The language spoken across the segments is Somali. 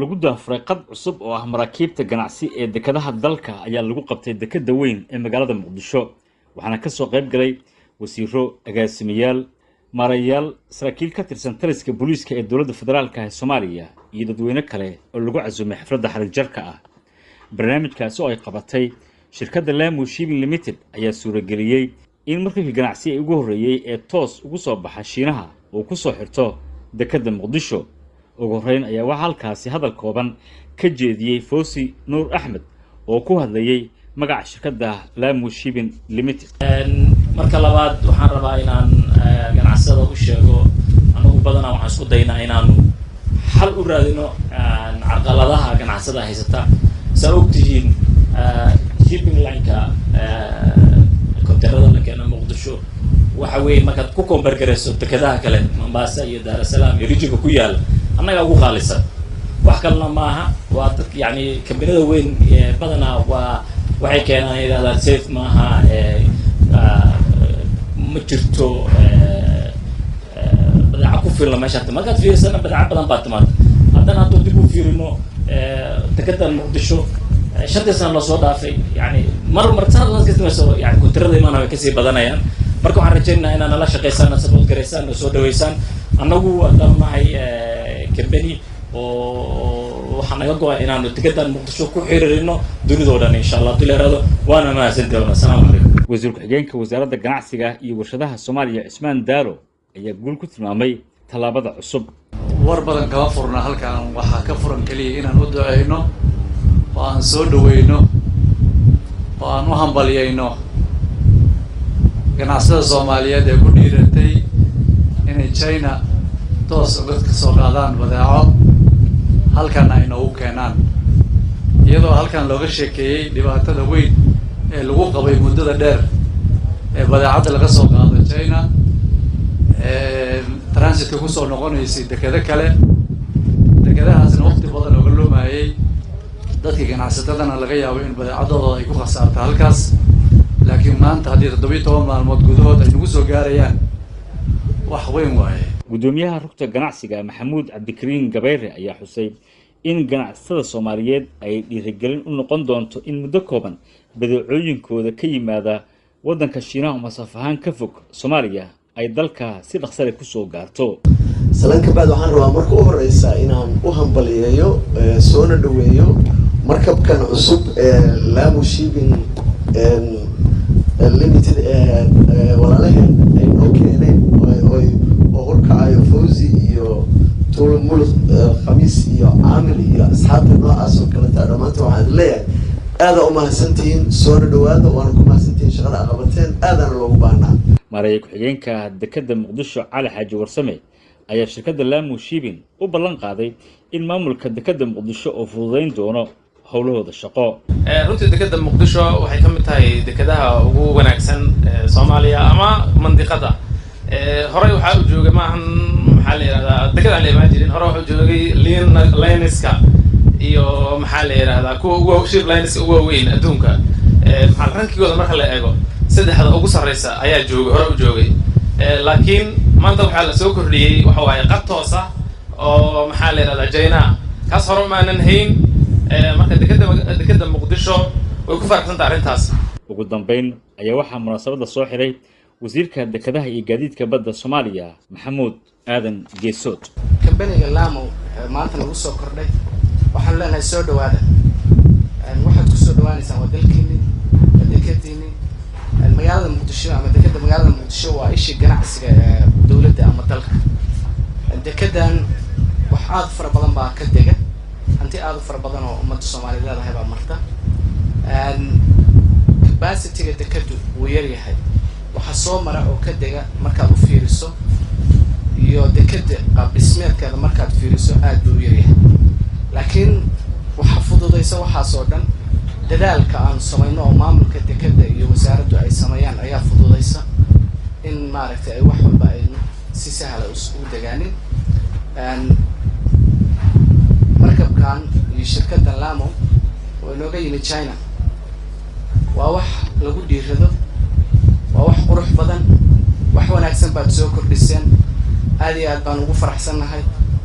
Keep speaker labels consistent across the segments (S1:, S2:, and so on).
S1: lagu daafuray qad cusub oo ah maraakiibta ganacsi ee dekedaha dalka ayaa lagu qabtay dekeda weyn ee magaalada Muqdisho waxaana ka soo qayb galay wasiiro agaasimayaal maarayaal saraakiil ka tirsan taliska booliiska ee dowladda federaalka ee Soomaaliya iyo dadweyne kale oo lagu casuumay xafladda xarig jarka ah barnaamijkaasi oo ay qabatay shirkadda Lamu Shipping Limited ayaa suurageliyay in markii ganacsi ay ugu horeeyay ee toos ugu soo baxa Shiinaha oo ku soo xirto dekeda Muqdisho ugu horeyn ayaa waxa halkaasi hadal kooban ka jeediyay Fawzi Nuur Axmed oo ku hadlayay magaca shirkadda Lamu Shipping Limited
S2: marka labaad waxaan rabaa inaan ganacsada u sheego anagu badanaa waxaan isku daynaa inaanu xal u raadino carqaladaha ganacsada haysata sababtihiin shipping line-ka kontainarada la keeno Muqdisho waxa weeye markaad ku kombargareyso dekedaha kale Mombasa iyo Dar es Salaam iyo rijinka ku yaal annaga ugu qaalisan wax kalena maaha waa dad yani kambanida weyn badanaa waxay keenaan yiraahdaa safe maaha ma jirto badeeco ku filan meesha markaad fiirsana badeeco badan baa timaada haddana hadduu dib u fiirino dekeda Muqdisho shantii sano la soo dhaafay yani martaan kasoo yani kontainarada imaana way kasii badanayaan marka waxaan rajaynaynaa inaan nala shaqeysaan support gareysaan soo dhaweysaan annagu haddaan nahay company oo waxaan naga go'ay inaanu dekedan Muqdisho ku xiriirino dunidoo dhan insha Allah dileerado waana mahadsantahay assalaamu calaykum
S1: wasiir ku-xigeenka wasaaradda ganacsiga iyo warshadaha Soomaaliya Ismaan Daaro ayaa guul ku tilmaamay talaabada cusub
S3: war badan kama furna halkan waxa ka furan kaliya inaan u duceeyno oo aan soo dhaweyno oo aan u hambaliyayno ganacsada Soomaaliyeed ee ku dhiiratay inay China toos uga soo qaadaan badeeco halkan ay noogu keenaan iyadoo halkan looga sheekeeyay dhibaatada weyn ee lagu qabay muddada dheer ee badeecada laga soo qaado China transitka ku soo noqonaysay dekeda kale dekedahaasna waqti badan oo loomayay dadka ganacsatadana laga yaabo in badeecadooda ay ku khasaarto halkaas laakiin maanta haddii 17 maalmood gudahood ay nagu soo gaarayaan wax weyn waaye
S1: gudoomiyaha rugta ganacsiga Maxamuud Cabdikariin Gabayre ayaa xusay in ganacsada Soomaaliyeed ay dhiirigelin u noqon doonto in muddo kooban badeecooyinkooda ka yimaada waddanka Shiinaha masafahan ka fog Soomaaliya ay dalka si dhaqso ah ku soo gaarto
S4: salanka baad waxaan rabaa marka u horeysa inaan u hambaliyeeyo soo dhaweeyo markabkan cusub ee Lamu Shipping Limited walaalaheen ay noo keeneen oo horkacayo Fawzi iyo Tulmul Khamis iyo Aamil iyo asxaabta noocaas oo kale dhamaantood waxaan leeyahay aad u mahadsantihiin soo dhawaada waan ku mahadsantihiin shaqada aad qabateen aadana loogu baahnaa
S1: maray ku-xigeenka dekeda Muqdisho Cali Xaaji Warsame ayaa shirkadda Lamu Shipping u ballan qaaday in maamulka dekeda Muqdisho oo fududeyn doono howlahooda shaqo
S5: runtii dekeda Muqdisho waxay ka mid tahay dekedaha ugu wanaagsan Soomaaliya ama mandiqada hore waxa uu joogay maahan maxaa la yiraahdaa dekeda la imaajin hore waxa uu joogay Lineska iyo maxaa la yiraahdaa kuwa ugu ship lines ugu weyn adduunka maxaa rankigooda marka la eego saddexda ugu sareysa ayaa joogay hore u joogay laakiin maanta waxa la soo kordhiyay waxa waaye qad toos ah oo maxaa la yiraahdaa China kaas hore ma aanan hayn marka dekeda Muqdisho way ku farxsan arrintaas
S1: ugu dambeyn ayaa waxa munaasabada soo xiray wasiirka dekedaha iyo gaadiidka badda Soomaaliya Maxamuud Aadan Geesood
S6: company-ga Lamu maanta lagu soo kordhay waxaan leenahay soo dhawaada waxaad ku soo dhawaanaysaan wadalkiini dekedeeni magaalada Muqdisho ama dekeda magaalada Muqdisho waa ishii ganacsiga ee dawladda ama dalka dekedan wax aad fara badan baa ka dega anti aad fara badan oo ummadda Soomaaliyeed leedahay baa marta capacity-ga dekedu wuu yar yahay waxa soo mara oo ka dega markaad u fiiriso iyo dekeda qaab dhismeedkeeda markaad fiiriso aad buu yar yahay laakiin waxa fududeysa waxaas oo dhan dadaalka aan samayno oo maamulka dekeda iyo wasaaraddu ay sameeyaan ayaa fududeysa in maaragtay ay wax walba ay si sahal ah u degaanin markabkan iyo shirkadda Lamu oo inooga yimid China waa wax lagu dhiirado waa wax qurux badan wax wanaagsan baad soo kordhiseen aad iyo aad baan ugu faraxsanahay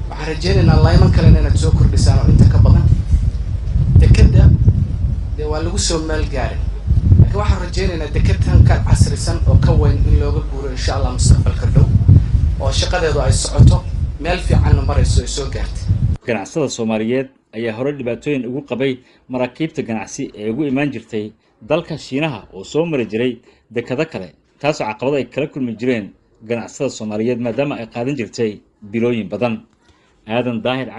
S6: waxaan rajaynaynaa layman kale inaad soo kordhisaan oo inta ka soo meel gaarin laakiin waxaan rajaynaynaa dekedtan ka casrisan oo ka weyn in looga guuro insha allah mustaqbalka dhow oo shaqadeedu ay socoto meel fiicanna marayso ay soo gaartay
S1: ganacsada Soomaaliyeed ayaa hore dhibaatooyin ugu qabay maraakiibta ganacsi ee ugu imaan jirtay dalka Shiinaha oo soo mari jiray dekada kale taasoo caqabad ay kala kulmi jireen ganacsada Soomaaliyeed maadaama ay qaadan jirtay bilooyin badan aadan daahir